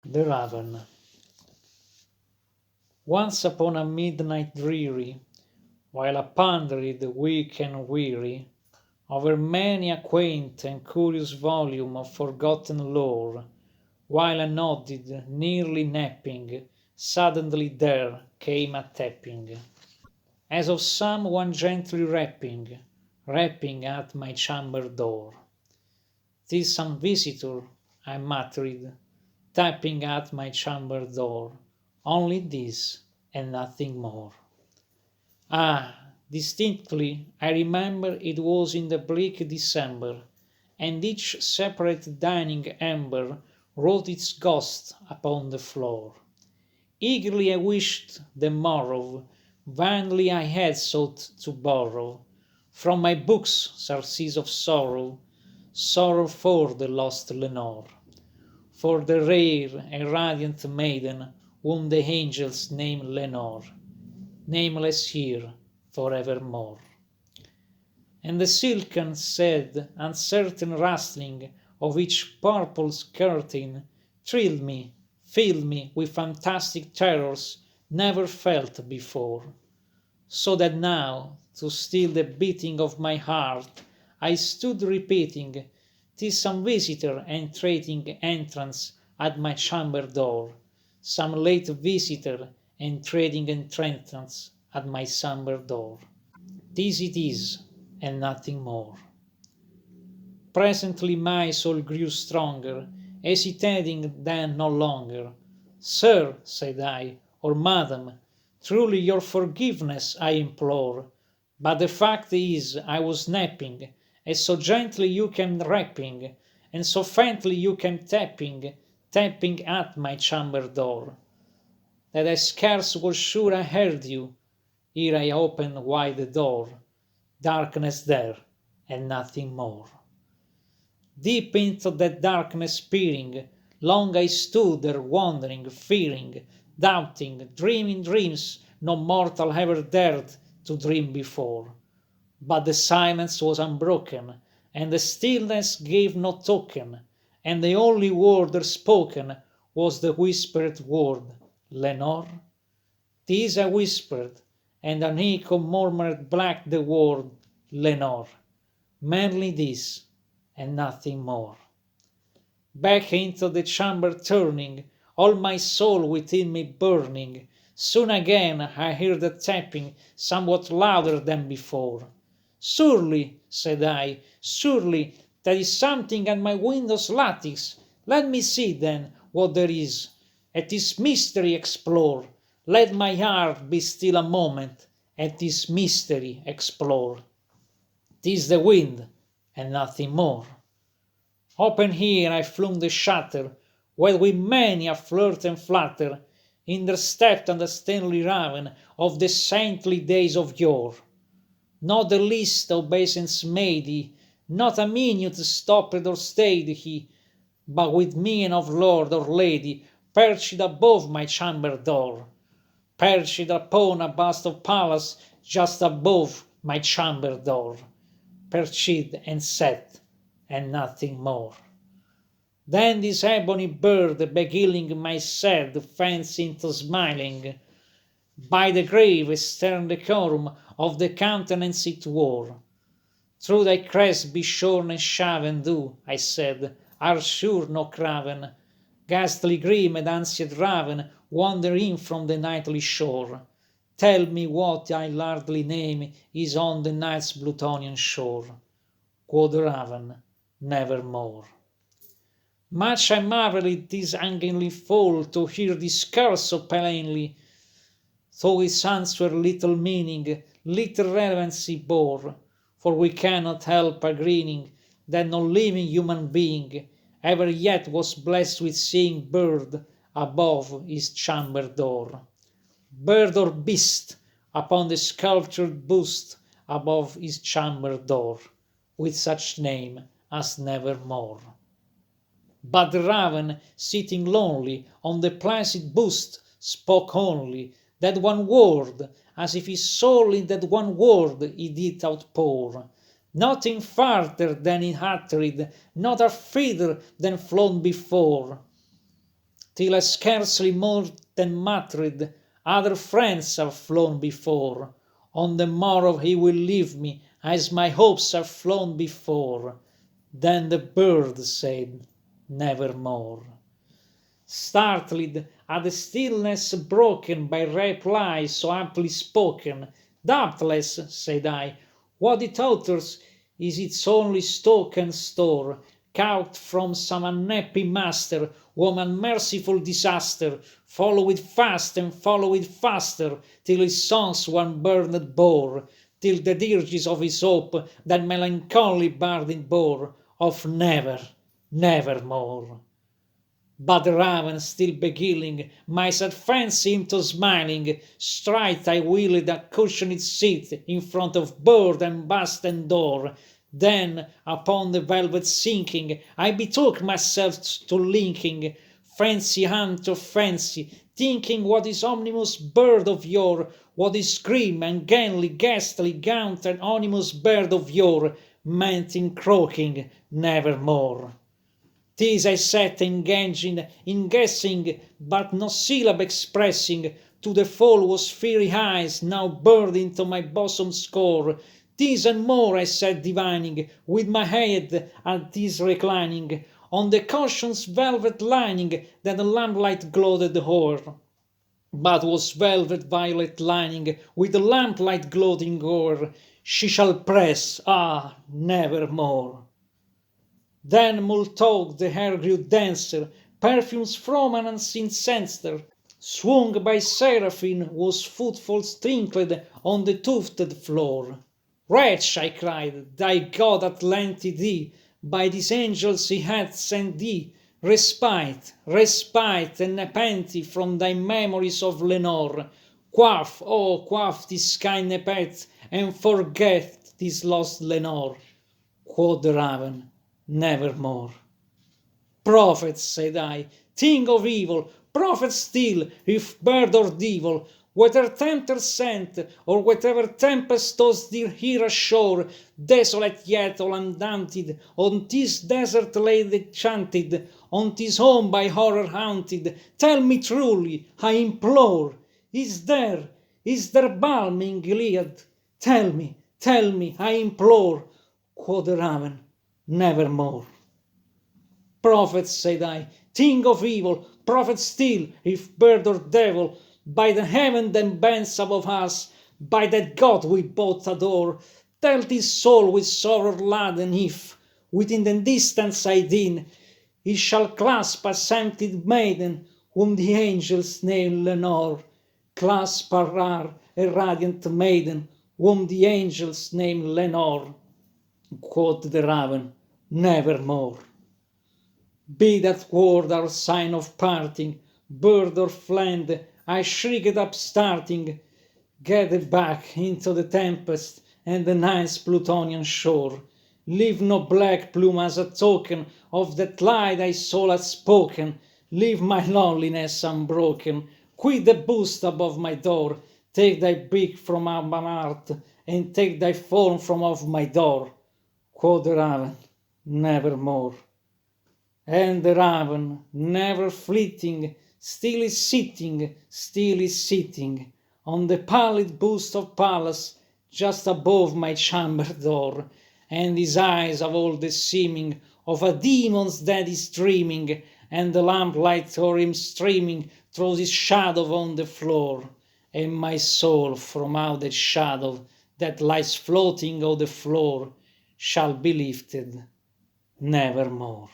The Raven. Once upon a midnight dreary, while I pondered, weak and weary, over many a quaint and curious volume of forgotten lore, while I nodded, nearly napping, suddenly there came a tapping, as of some one gently rapping at my chamber door. "'Tis some visitor," I muttered, tapping at my chamber door, "only this, and nothing more." Ah, distinctly I remember it was in the bleak December, and each separate dying ember wrought its ghost upon the floor. Eagerly I wished the morrow, vainly I had sought to borrow from my books surcease of sorrow, sorrow for the lost Lenore, for the rare and radiant maiden whom the angels name Lenore, nameless here forevermore. And the silken, sad, uncertain rustling of each purple skirting thrilled me, filled me with fantastic terrors never felt before, so that now, to still the beating of my heart, I stood repeating, "'Tis some visitor entreating entrance at my chamber door, some late visitor entreating entrance at my chamber door. This it is, and nothing more." Presently my soul grew stronger, hesitating then no longer. "Sir," said I, "or madam, truly your forgiveness I implore, but the fact is I was napping, and so gently you came rapping, and so faintly you came tapping at my chamber door, that I scarce was sure I heard you, ere I opened wide the door. Darkness there, and nothing more." Deep into that darkness peering, long I stood there wondering, fearing, doubting, dreaming dreams no mortal ever dared to dream before. But the silence was unbroken, and the stillness gave no token, and the only word there spoken was the whispered word, "Lenore?" This I whispered, and an echo murmured black the word, "Lenore." Merely this, and nothing more. Back into the chamber turning, all my soul within me burning, soon again I heard the tapping somewhat louder than before. "Surely," said I, "surely there is something at my window's lattice. Let me see, then, what there is, and this mystery explore. Let my heart be still a moment, and this mystery explore. 'Tis the wind, and nothing more." Open here I flung the shutter, where with many a flirt and flutter in there stepped the stately raven of the saintly days of yore. Not the least obeisance made he, not a minute stopped or stayed he, but with mien of lord or lady perched above my chamber door, perched upon a bust of Pallas just above my chamber door, perched and sat, and nothing more. Then this ebony bird beguiling my sad fancy into smiling, by the grave stern decorum of the countenance it wore, "Through thy crest be shorn and shaven, thou," I said, "art sure no craven, ghastly grim and ansied raven, wander in from the nightly shore. Tell me what thy lordly name is on the night's Plutonian shore." Quoth the raven, "Nevermore." Much I marvelled this ungainly fowl to hear discourse so plainly, though its answer little meaning, little relevancy bore, for we cannot help agreeing that no living human being ever yet was blessed with seeing bird above his chamber door, bird or beast upon the sculptured bust above his chamber door, with such name as Nevermore. But the raven, sitting lonely on the placid bust, spoke only that one word, as if his soul in that one word he did outpour. Nothing farther than he uttered, not a feather than flown before. till I scarcely more than muttered, other friends have flown before. On the morrow he will leave me, as my hopes have flown before. Then the bird said, nevermore. Startled at the stillness broken by reply so aptly spoken, doubtless, said I, what it utters is its only stock and store, caught from some unhappy master, whom unmerciful disaster followed fast and followed faster, till his songs one burned bore, till the dirges of his hope that melancholy burden bore, of never, nevermore. But the raven still beguiling my sad fancy into smiling, straight I wheeled a cushioned seat in front of board and bust and door. Then upon the velvet sinking, I betook myself to linking fancy hand to fancy, thinking what this omnibus bird of yore, what this grim and gangly, ghastly, gaunt and ominous bird of yore meant in croaking nevermore. 'Tis I sat engaging in guessing, but no syllable expressing, to the false fiery eyes now burned into my bosom's core. 'Tis and more I sat divining, with my head at this reclining, on the cushion's velvet lining that the lamplight glowed o'er, but was velvet violet lining, with the lamplight gloating o'er. She shall press, ah, nevermore. Then multog the hair grew denser, perfumes from an unseen censer, swung by seraphim, whose footfalls tinkled on the tufted floor. Wretch, I cried, thy God hath lent thee, by these angels he hath sent thee, respite, respite, and nepenthe from thy memories of Lenore. Quaff, oh, quaff this kind nepenthe, and forget this lost Lenore. Quoth the raven, nevermore. Prophet, said I, thing of evil, prophet still, if bird or devil, whether tempter sent, or whatever tempest tossed thee here ashore, desolate yet all undaunted, on this desert laid enchanted, on this home by horror haunted, tell me truly, I implore, is there balm in Gilead? Tell me, I implore. Quoth the raven, nevermore. Prophet, said I, thing of evil, prophet still, if bird or devil, by the heaven that bends above us, by that God we both adore, tell this soul with sorrow laden if, within the distance I deem, he shall clasp a sainted maiden, whom the angels name Lenore, clasp a rare, a radiant maiden, whom the angels name Lenore. Quoth the raven, nevermore. Be that word our sign of parting, bird or friend, I shrieked upstarting, gathered back into the tempest and the night's Plutonian shore. Leave no black plume as a token of that lie thy soul hath spoken. Leave my loneliness unbroken. Quit the bust above my door. Take thy beak from out my heart, and take thy form from off my door. Quoth the raven, nevermore. And the raven, never fleeting, still is sitting, on the pallid bust of Pallas, just above my chamber door, and his eyes have all the seeming of a demon's that is dreaming, and the lamplight o'er him streaming throws his shadow on the floor, and my soul from out that shadow that lies floating on the floor shall be lifted nevermore.